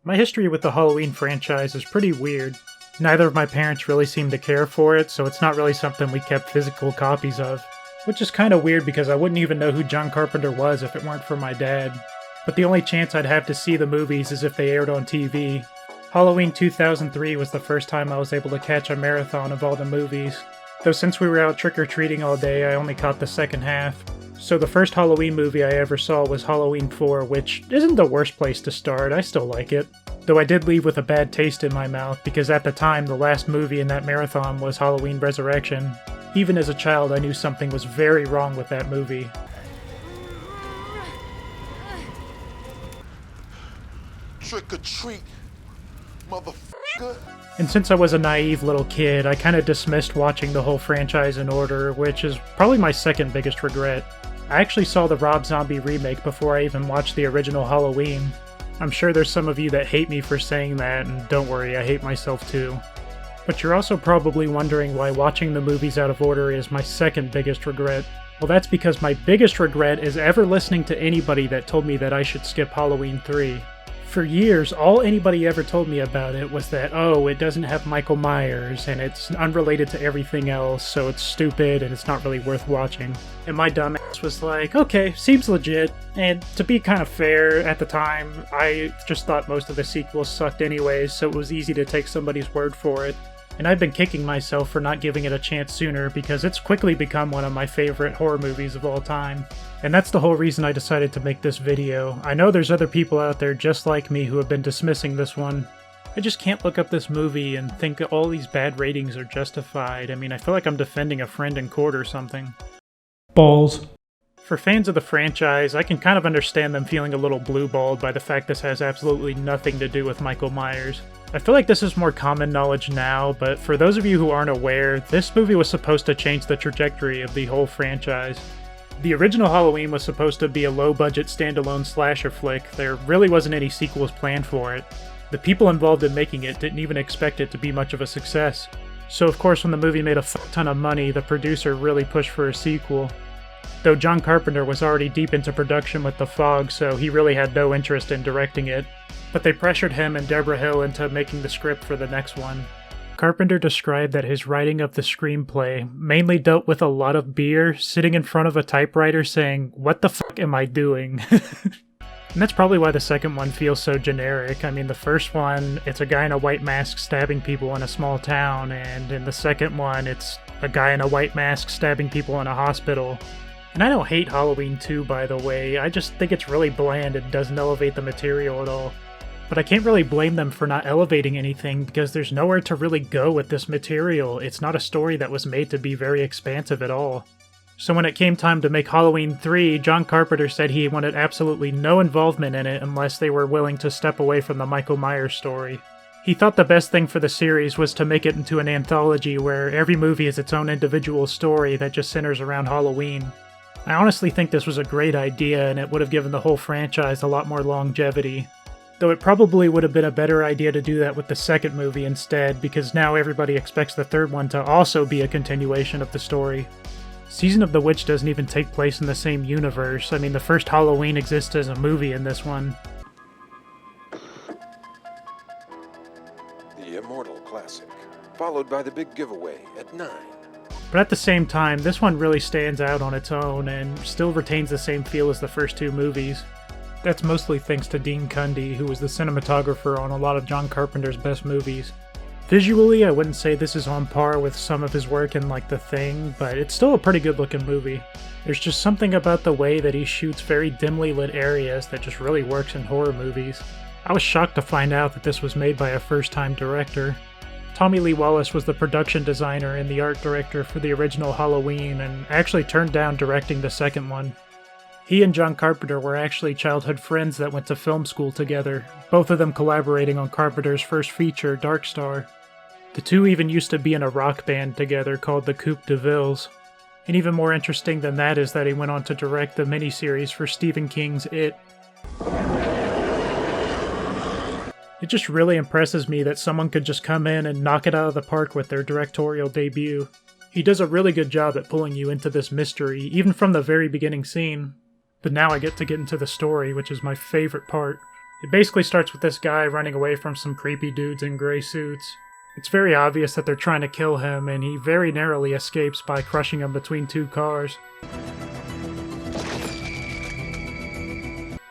My history with the Halloween franchise is pretty weird. Neither of my parents really seemed to care for it, so it's not really something we kept physical copies of. Which is kinda weird because I wouldn't even know who John Carpenter was if it weren't for my dad. But the only chance I'd have to see the movies is if they aired on TV. Halloween 2003 was the first time I was able to catch a marathon of all the movies. Though since we were out trick-or-treating all day, I only caught the second half. So the first Halloween movie I ever saw was Halloween 4, which isn't the worst place to start, I still like it. Though I did leave with a bad taste in my mouth, because at the time the last movie in that marathon was Halloween Resurrection. Even as a child, I knew something was very wrong with that movie. Trick or treat, motherfucker. And since I was a naive little kid, I kinda dismissed watching the whole franchise in order, which is probably my second biggest regret. I actually saw the Rob Zombie remake before I even watched the original Halloween. I'm sure there's some of you that hate me for saying that, and don't worry, I hate myself too. But you're also probably wondering why watching the movies out of order is my second biggest regret. Well, that's because my biggest regret is ever listening to anybody that told me that I should skip Halloween 3. For years, all anybody ever told me about it was that, oh, it doesn't have Michael Myers, and it's unrelated to everything else, so it's stupid and it's not really worth watching. And my dumbass was like, okay, seems legit. And to be kind of fair, at the time, I just thought most of the sequels sucked anyways, so it was easy to take somebody's word for it. And I've been kicking myself for not giving it a chance sooner because it's quickly become one of my favorite horror movies of all time. And that's the whole reason I decided to make this video. I know there's other people out there just like me who have been dismissing this one. I just can't look up this movie and think all these bad ratings are justified. I mean, I feel like I'm defending a friend in court or something. Balls. For fans of the franchise, I can kind of understand them feeling a little blue-balled by the fact this has absolutely nothing to do with Michael Myers. I feel like this is more common knowledge now, but for those of you who aren't aware, this movie was supposed to change the trajectory of the whole franchise. The original Halloween was supposed to be a low-budget standalone slasher flick. There really wasn't any sequels planned for it. The people involved in making it didn't even expect it to be much of a success. So of course when the movie made a fuck ton of money, the producer really pushed for a sequel. Though John Carpenter was already deep into production with The Fog, so he really had no interest in directing it. But they pressured him and Deborah Hill into making the script for the next one. Carpenter described that his writing of the screenplay mainly dealt with a lot of beer, sitting in front of a typewriter saying, "What the fuck am I doing?" And that's probably why the second one feels so generic. I mean, the first one, it's a guy in a white mask stabbing people in a small town, and in the second one, it's a guy in a white mask stabbing people in a hospital. And I don't hate Halloween 2, by the way, I just think it's really bland and doesn't elevate the material at all. But I can't really blame them for not elevating anything because there's nowhere to really go with this material. It's not a story that was made to be very expansive at all. So when it came time to make Halloween 3, John Carpenter said he wanted absolutely no involvement in it unless they were willing to step away from the Michael Myers story. He thought the best thing for the series was to make it into an anthology where every movie is its own individual story that just centers around Halloween. I honestly think this was a great idea and it would have given the whole franchise a lot more longevity. Though it probably would have been a better idea to do that with the second movie instead, because now everybody expects the third one to also be a continuation of the story. Season of the Witch doesn't even take place in the same universe. I mean, the first Halloween exists as a movie in this one. The Immortal Classic, followed by the big giveaway at 9. But at the same time, this one really stands out on its own and still retains the same feel as the first two movies. That's mostly thanks to Dean Cundey, who was the cinematographer on a lot of John Carpenter's best movies. Visually, I wouldn't say this is on par with some of his work in like The Thing, but it's still a pretty good looking movie. There's just something about the way that he shoots very dimly lit areas that just really works in horror movies. I was shocked to find out that this was made by a first-time director. Tommy Lee Wallace was the production designer and the art director for the original Halloween and actually turned down directing the second one. He and John Carpenter were actually childhood friends that went to film school together, both of them collaborating on Carpenter's first feature, Dark Star. The two even used to be in a rock band together called the Coupe de Villes. And even more interesting than that is that he went on to direct the miniseries for Stephen King's It. It just really impresses me that someone could just come in and knock it out of the park with their directorial debut. He does a really good job at pulling you into this mystery, even from the very beginning scene. But now I get into the story, which is my favorite part. It basically starts with this guy running away from some creepy dudes in gray suits. It's very obvious that they're trying to kill him, and he very narrowly escapes by crushing him between two cars.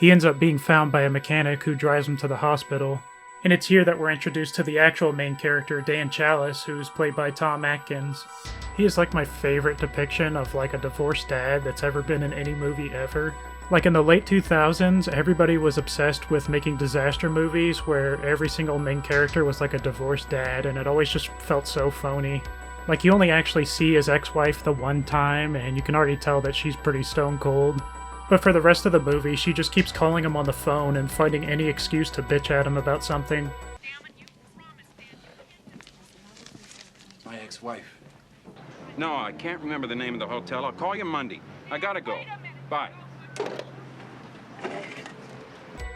He ends up being found by a mechanic who drives him to the hospital. And it's here that we're introduced to the actual main character, Dan Chalice, who's played by Tom Atkins. He is like my favorite depiction of like a divorced dad that's ever been in any movie ever. Like in the late 2000s, everybody was obsessed with making disaster movies where every single main character was like a divorced dad, and it always just felt so phony. Like you only actually see his ex-wife the one time, and you can already tell that she's pretty stone cold. But for the rest of the movie, she just keeps calling him on the phone and finding any excuse to bitch at him about something. My ex-wife. No, I can't remember the name of the hotel. I'll call you Monday. I gotta go. Bye.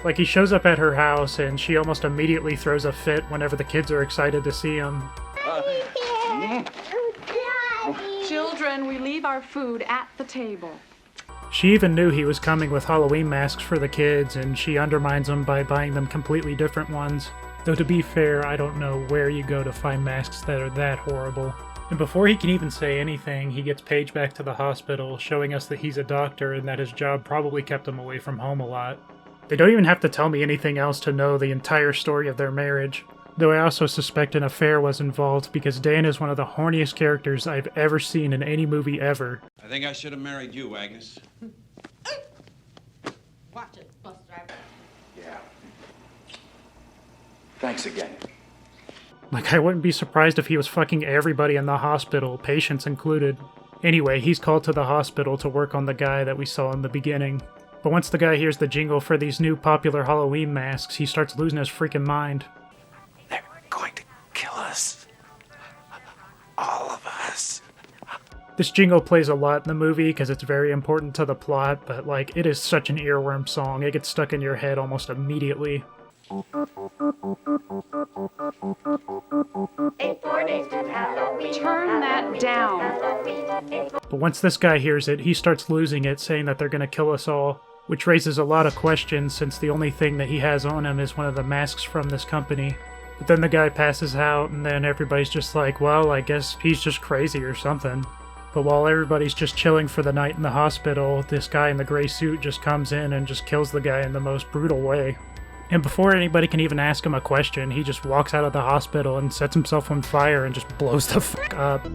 Like he shows up at her house and she almost immediately throws a fit whenever the kids are excited to see him. Children, we leave our food at the table. She even knew he was coming with Halloween masks for the kids, and she undermines them by buying them completely different ones. Though to be fair, I don't know where you go to find masks that are that horrible. And before he can even say anything, he gets paged back to the hospital, showing us that he's a doctor and that his job probably kept him away from home a lot. They don't even have to tell me anything else to know the entire story of their marriage. Though I also suspect an affair was involved because Dan is one of the horniest characters I've ever seen in any movie ever. I think I should have married you, Agnes. Watch it, bus driver. Yeah. Thanks again. Like, I wouldn't be surprised if he was fucking everybody in the hospital, patients included. Anyway, he's called to the hospital to work on the guy that we saw in the beginning. But once the guy hears the jingle for these new popular Halloween masks, he starts losing his freaking mind. They're going to kill us. All of us. This jingle plays a lot in the movie because it's very important to the plot, but like, it is such an earworm song. It gets stuck in your head almost immediately. 8 days to Halloween. Turn that down. But once this guy hears it, he starts losing it, saying that they're gonna kill us all, which raises a lot of questions since the only thing that he has on him is one of the masks from this company. But then the guy passes out, and then everybody's just like, well, I guess he's just crazy or something. But while everybody's just chilling for the night in the hospital, this guy in the gray suit just comes in and just kills the guy in the most brutal way. And before anybody can even ask him a question, he just walks out of the hospital and sets himself on fire and just blows the fuck up.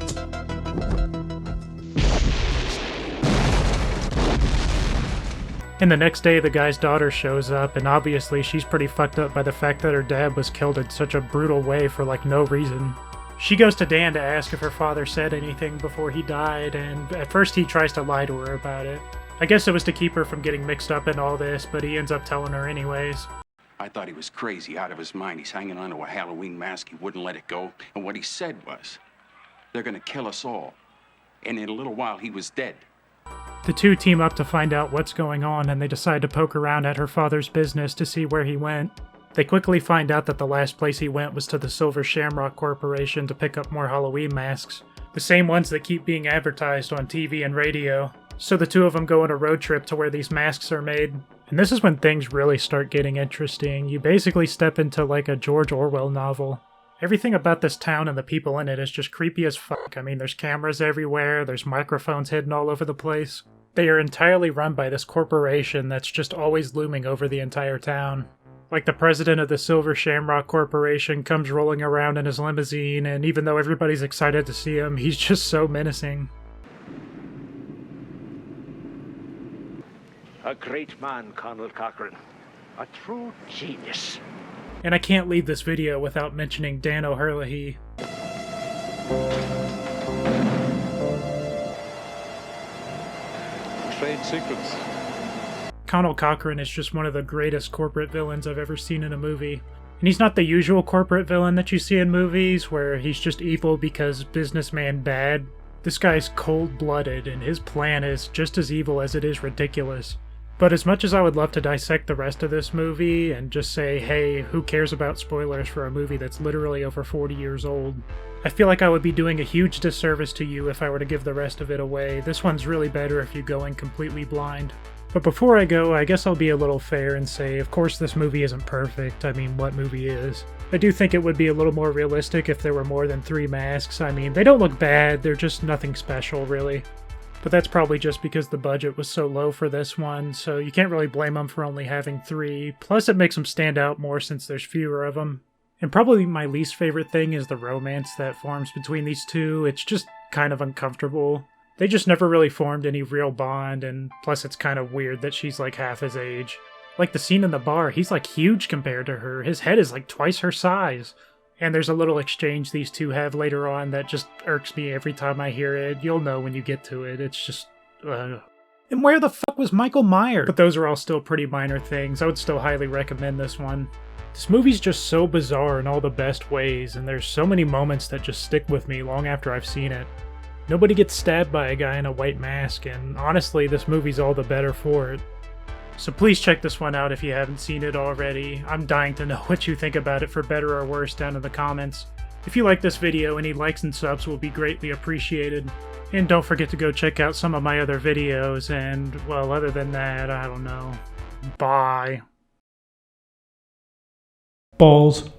And the next day, the guy's daughter shows up, and obviously she's pretty fucked up by the fact that her dad was killed in such a brutal way for like no reason. She goes to Dan to ask if her father said anything before he died, and at first he tries to lie to her about it. I guess it was to keep her from getting mixed up in all this, but he ends up telling her anyways. I thought he was crazy, out of his mind. He's hanging onto a Halloween mask. He wouldn't let it go. And what he said was, they're gonna kill us all. And in a little while, he was dead. The two team up to find out what's going on, and they decide to poke around at her father's business to see where he went. They quickly find out that the last place he went was to the Silver Shamrock Corporation to pick up more Halloween masks. The same ones that keep being advertised on TV and radio. So the two of them go on a road trip to where these masks are made. And this is when things really start getting interesting. You basically step into like a George Orwell novel. Everything about this town and the people in it is just creepy as fuck. I mean, there's cameras everywhere, there's microphones hidden all over the place. They are entirely run by this corporation that's just always looming over the entire town. Like the president of the Silver Shamrock Corporation comes rolling around in his limousine, and even though everybody's excited to see him, he's just so menacing. A great man, Colonel Cochran. A true genius. And I can't leave this video without mentioning Dan O'Herlihy. Trade secrets. Colonel Cochran is just one of the greatest corporate villains I've ever seen in a movie. And he's not the usual corporate villain that you see in movies, where he's just evil because businessman bad. This guy's cold-blooded, and his plan is just as evil as it is ridiculous. But as much as I would love to dissect the rest of this movie and just say, hey, who cares about spoilers for a movie that's literally over 40 years old, I feel like I would be doing a huge disservice to you if I were to give the rest of it away. This one's really better if you go in completely blind. But before I go, I guess I'll be a little fair and say, of course this movie isn't perfect. I mean, what movie is? I do think it would be a little more realistic if there were more than 3 masks. I mean, they don't look bad, they're just nothing special, really. But that's probably just because the budget was so low for this one, so you can't really blame them for only having 3. Plus, it makes them stand out more since there's fewer of them. And probably my least favorite thing is the romance that forms between these two. It's just kind of uncomfortable. They just never really formed any real bond, and plus it's kind of weird that she's like half his age. Like the scene in the bar, he's like huge compared to her. His head is like twice her size. And there's a little exchange these two have later on that just irks me every time I hear it. You'll know when you get to it. It's just... And where the fuck was Michael Myers? But those are all still pretty minor things. I would still highly recommend this one. This movie's just so bizarre in all the best ways, and there's so many moments that just stick with me long after I've seen it. Nobody gets stabbed by a guy in a white mask, and honestly, this movie's all the better for it. So please check this one out if you haven't seen it already. I'm dying to know what you think about it for better or worse down in the comments. If you like this video, any likes and subs will be greatly appreciated. And don't forget to go check out some of my other videos, and, well, other than that, I don't know. Bye. Balls.